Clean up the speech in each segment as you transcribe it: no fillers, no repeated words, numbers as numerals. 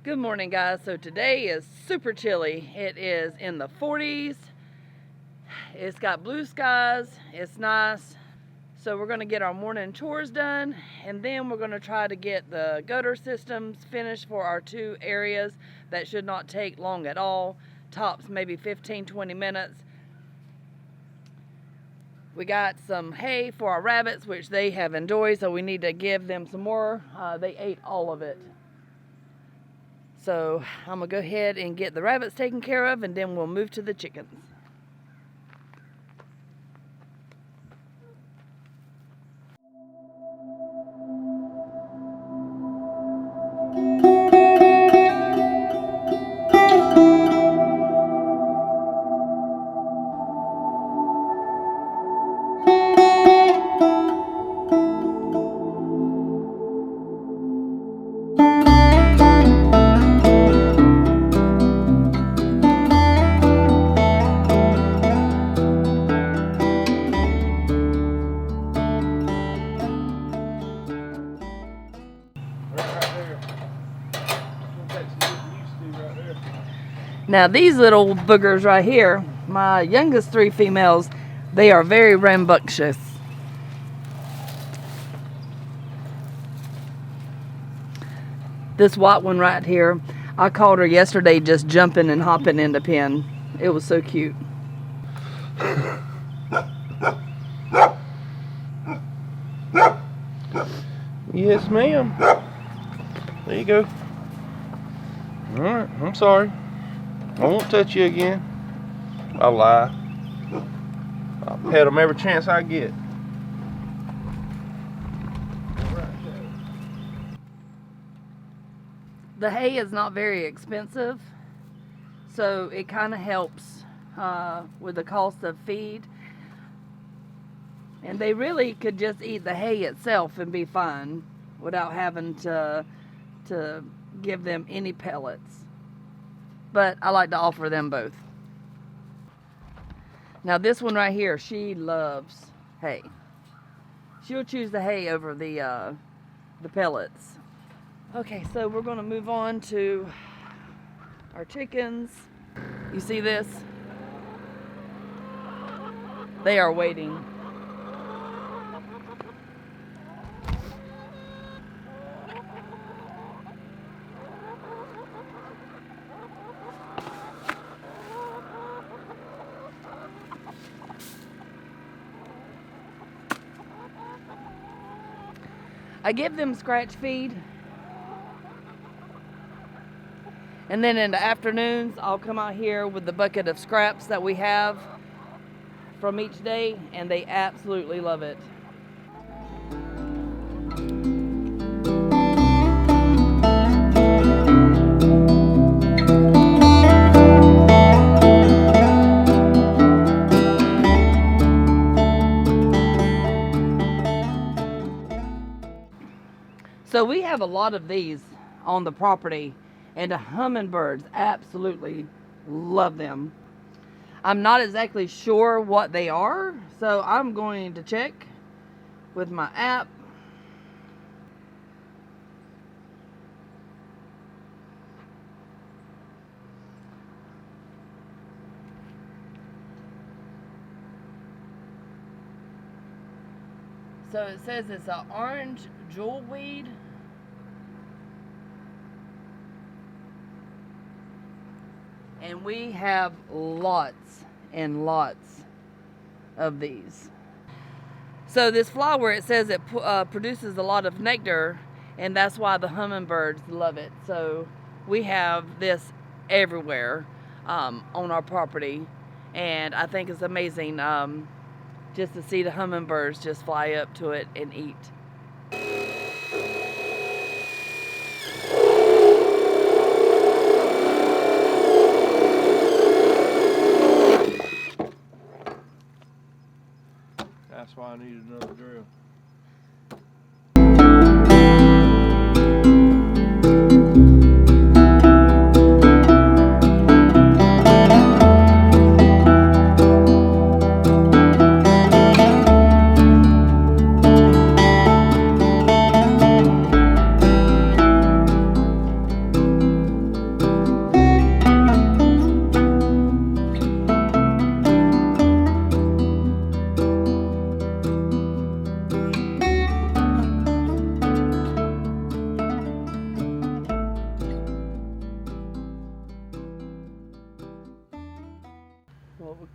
Good morning, guys. So today is super chilly. It is in the 40s. It's got blue skies. It's nice. So we're going to get our morning chores done, and then we're going to try to get the gutter systems finished for our two areas. That should not take long at all. Tops maybe 15-20 minutes. We got some hay for our rabbits, which they have enjoyed, so we need to give them some more. They ate all of it. So I'm going to go ahead and get the rabbits taken care of, and then we'll move to the chickens. Now these little boogers right here, my youngest three females, they are very rambunctious. This white one right here, I caught her yesterday just jumping and hopping in the pen. It was so cute. Yes, ma'am. There you go. All right, I'm sorry. I won't touch you again. I'll lie. I'll pet them every chance I get. The hay is not very expensive, so it kind of helps with the cost of feed. And they really could just eat the hay itself and be fine without having to give them any pellets. But I like to offer them both. Now this one right here, she loves hay. She'll choose the hay over the pellets. Okay, so we're going to move on to our chickens. You see this? They are waiting. I give them scratch feed, and then in the afternoons I'll come out here with the bucket of scraps that we have from each day, and they absolutely love it. So we have a lot of these on the property, and the hummingbirds absolutely love them. I'm not exactly sure what they are, so I'm going to check with my app. So it says it's an orange jewelweed. And we have lots and lots of these. So this flower, it says it produces a lot of nectar, and that's why the hummingbirds love it. So we have this everywhere on our property, and I think it's amazing just to see the hummingbirds just fly up to it and eat. That's why I needed another drill.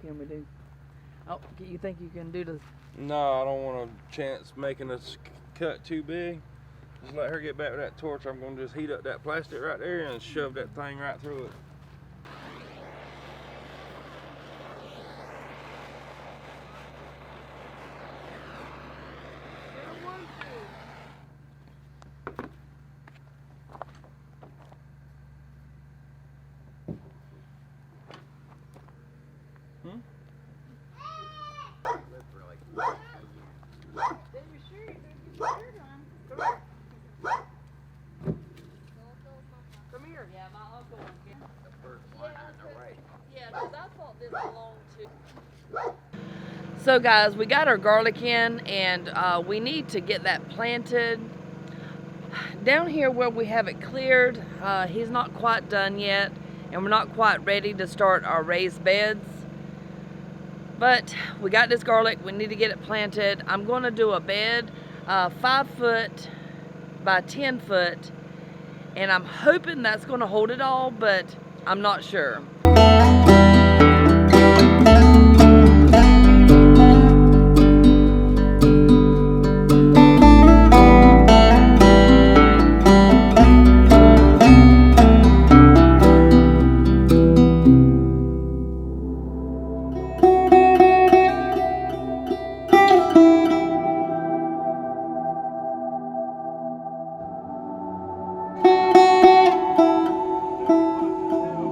can we do? Oh, you think you can do the... No, I don't want a chance making us cut too big. Just let her get back with that torch. I'm gonna just heat up that plastic right there and shove that thing right through it. Come here. Yeah, my uncle was getting the first one. Yeah, because I thought this belonged to. So guys, we got our garlic in, and we need to get that planted. Down here where we have it cleared, he's not quite done yet, and we're not quite ready to start our raised beds. But we got this garlic, we need to get it planted. I'm going to do a bed 5 foot by 10 foot, and I'm hoping that's going to hold it all, but I'm not sure.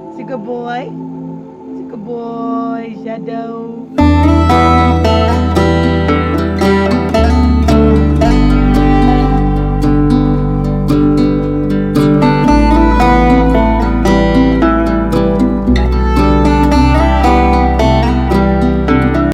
It's a good boy. It's a good boy, Shadow.